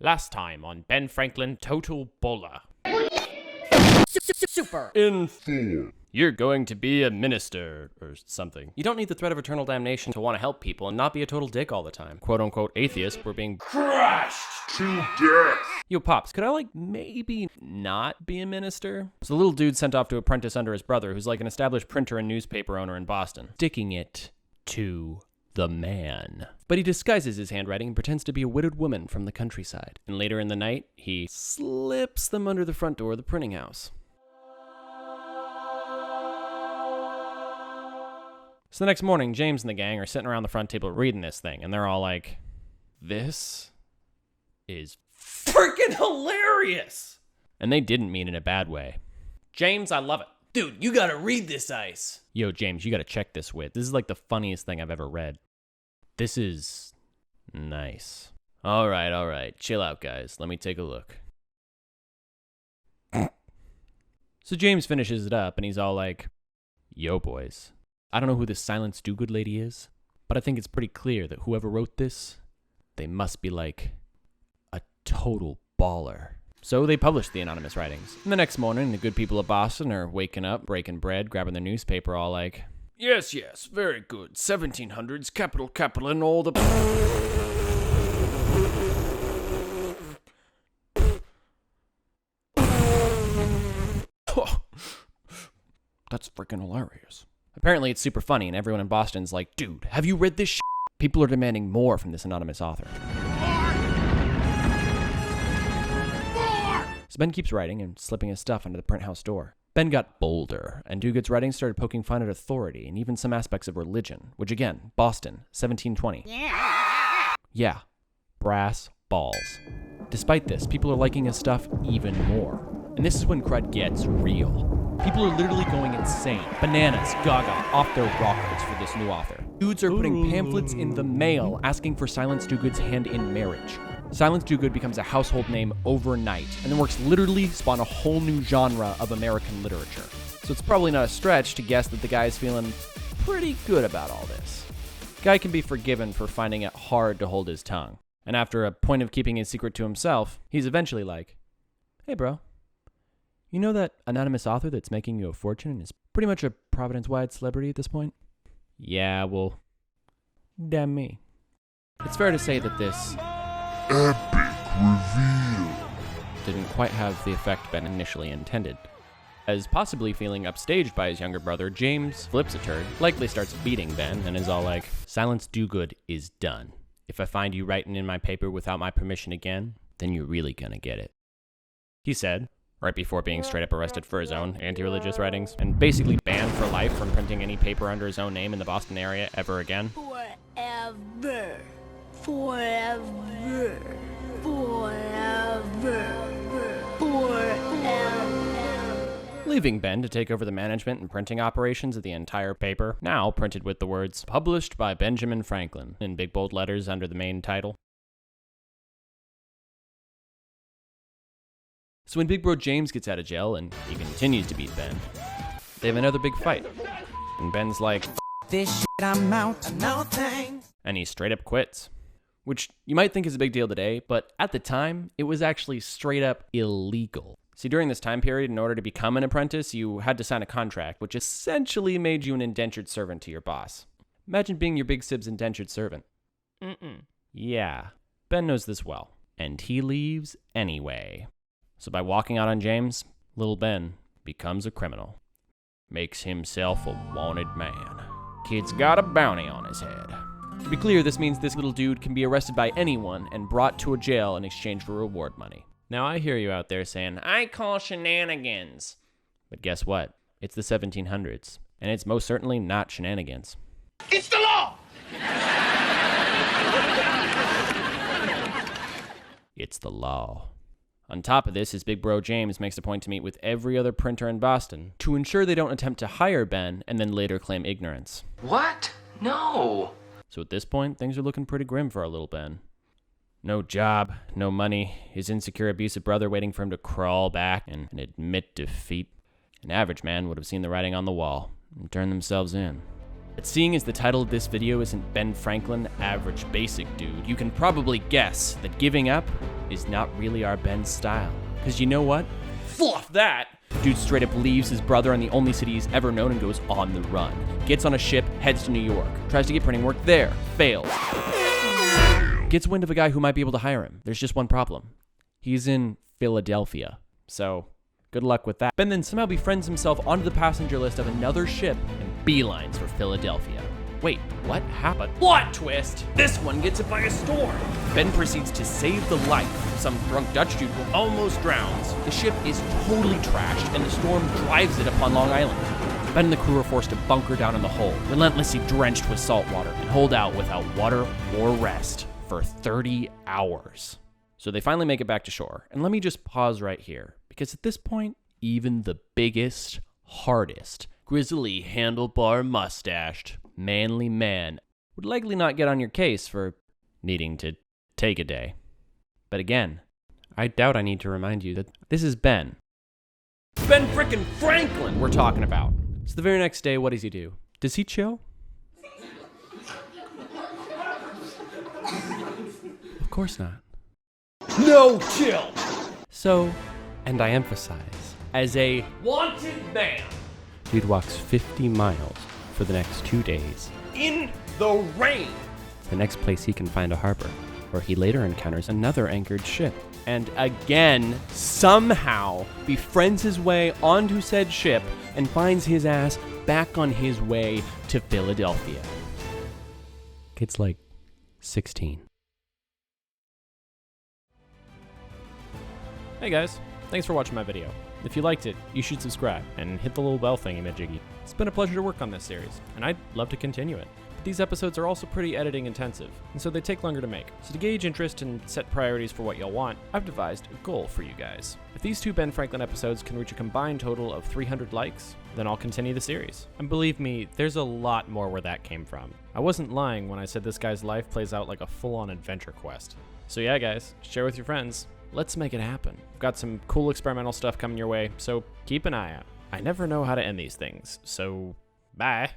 Last time on Ben Franklin Total Bowler. Super. Info. You're going to be a minister or something. You don't need the threat of eternal damnation to want to help people and not be a total dick all the time. Quote-unquote atheists were being crushed to death. Yo, Pops, could I, maybe not be a minister? So the little dude sent off to apprentice under his brother, who's like an established printer and newspaper owner in Boston, sticking it to the man. But he disguises his handwriting and pretends to be a widowed woman from the countryside. And later in the night, he slips them under the front door of the printing house. So the next morning, James and the gang are sitting around the front table reading this thing, and they're all like, this is freaking hilarious! And they didn't mean it in a bad way. James, I love it. Dude, you gotta read this ice. Yo, James, you gotta check this wit. This is like the funniest thing I've ever read. This is nice. All right. Chill out, guys. Let me take a look. So James finishes it up, and he's all like, yo, boys. I don't know who this Silence Dogood lady is, but I think it's pretty clear that whoever wrote this, they must be like a total baller. So they published the anonymous writings. And the next morning, the good people of Boston are waking up, breaking bread, grabbing their newspaper, all like, yes, very good. 1700s, capital, and all the... That's freaking hilarious. Apparently it's super funny, and everyone in Boston's like, dude, have you read this shit? People are demanding more from this anonymous author. More! So Ben keeps writing and slipping his stuff under the print house door. Ben got bolder, and Dogood's writing started poking fun at authority and even some aspects of religion, which again, Boston, 1720. Yeah, brass balls. Despite this, people are liking his stuff even more. And this is when crud gets real. People are literally going insane. Bananas, gaga, off their rockers for this new author. Dudes are putting pamphlets in the mail asking for Silence Dogood's hand in marriage. Silence Dogood becomes a household name overnight, and the works literally spawn a whole new genre of American literature. So it's probably not a stretch to guess that the guy is feeling pretty good about all this. Guy can be forgiven for finding it hard to hold his tongue. And after a point of keeping his secret to himself, he's eventually like, hey bro, you know that anonymous author that's making you a fortune and is pretty much a Providence-wide celebrity at this point? Yeah, well, damn me. It's fair to say that this epic reveal didn't quite have the effect Ben initially intended. As possibly feeling upstaged by his younger brother, James flips a turd, likely starts beating Ben, and is all like, Silence Dogood is done. If I find you writing in my paper without my permission again, then you're really gonna get it. He said, right before being straight up arrested for his own anti-religious writings, and basically banned for life from printing any paper under his own name in the Boston area ever again. Forever. Leaving Ben to take over the management and printing operations of the entire paper, now printed with the words, published by Benjamin Franklin, in big bold letters under the main title. So when Big Bro James gets out of jail and he continues to beat Ben, they have another big fight. And Ben's like, this shit, I'm out, no thanks. And he straight up quits. Which you might think is a big deal today, but at the time, it was actually straight up illegal. See, during this time period, in order to become an apprentice, you had to sign a contract, which essentially made you an indentured servant to your boss. Imagine being your Big Sib's indentured servant. Yeah, Ben knows this well, and he leaves anyway. So by walking out on James, little Ben becomes a criminal. Makes himself a wanted man. Kid's got a bounty on his head. To be clear, this means this little dude can be arrested by anyone and brought to a jail in exchange for reward money. Now I hear you out there saying, I call shenanigans. But guess what? It's the 1700s, and it's most certainly not shenanigans. It's the law. It's the law. On top of this, his big bro James makes a point to meet with every other printer in Boston to ensure they don't attempt to hire Ben and then later claim ignorance. What? No. So at this point, things are looking pretty grim for our little Ben. No job, no money, his insecure abusive brother waiting for him to crawl back and admit defeat. An average man would have seen the writing on the wall and turned themselves in. But seeing as the title of this video isn't Ben Franklin, average basic dude, you can probably guess that giving up is not really our Ben's style. Cause you know what? Fluff that! Dude straight up leaves his brother in the only city he's ever known and goes on the run. Gets on a ship, heads to New York, tries to get printing work there, fails. Gets wind of a guy who might be able to hire him. There's just one problem. He's in Philadelphia. So, good luck with that. Ben then somehow befriends himself onto the passenger list of another ship and beelines for Philadelphia. Wait, what happened? Plot twist! This one gets hit by a storm. Ben proceeds to save the life of some drunk Dutch dude who almost drowns. The ship is totally trashed and the storm drives it upon Long Island. Ben and the crew are forced to bunker down in the hole, relentlessly drenched with salt water, and hold out without water or rest for 30 hours. So they finally make it back to shore. And let me just pause right here, because at this point, even the biggest, hardest, grizzly, handlebar mustached, manly man would likely not get on your case for needing to take a day. But again, I doubt I need to remind you that this is Ben. Ben frickin' Franklin we're talking about. So the very next day, what does he do? Does he chill? Of course not. No chill! So, and I emphasize, as a wanted man, dude walks 50 miles for the next 2 days in the rain. The next place he can find a harbor, where he later encounters another anchored ship. And again, somehow befriends his way onto said ship and finds his ass back on his way to Philadelphia. Kid's like 16. Hey guys, thanks for watching my video. If you liked it, you should subscribe and hit the little bell thingy-majiggy. It's been a pleasure to work on this series, and I'd love to continue it. But these episodes are also pretty editing intensive, and so they take longer to make. So to gauge interest and set priorities for what you'll want, I've devised a goal for you guys. If these 2 Ben Franklin episodes can reach a combined total of 300 likes, then I'll continue the series. And believe me, there's a lot more where that came from. I wasn't lying when I said this guy's life plays out like a full-on adventure quest. So yeah guys, share with your friends. Let's make it happen. I've got some cool experimental stuff coming your way, so keep an eye out. I never know how to end these things, so bye.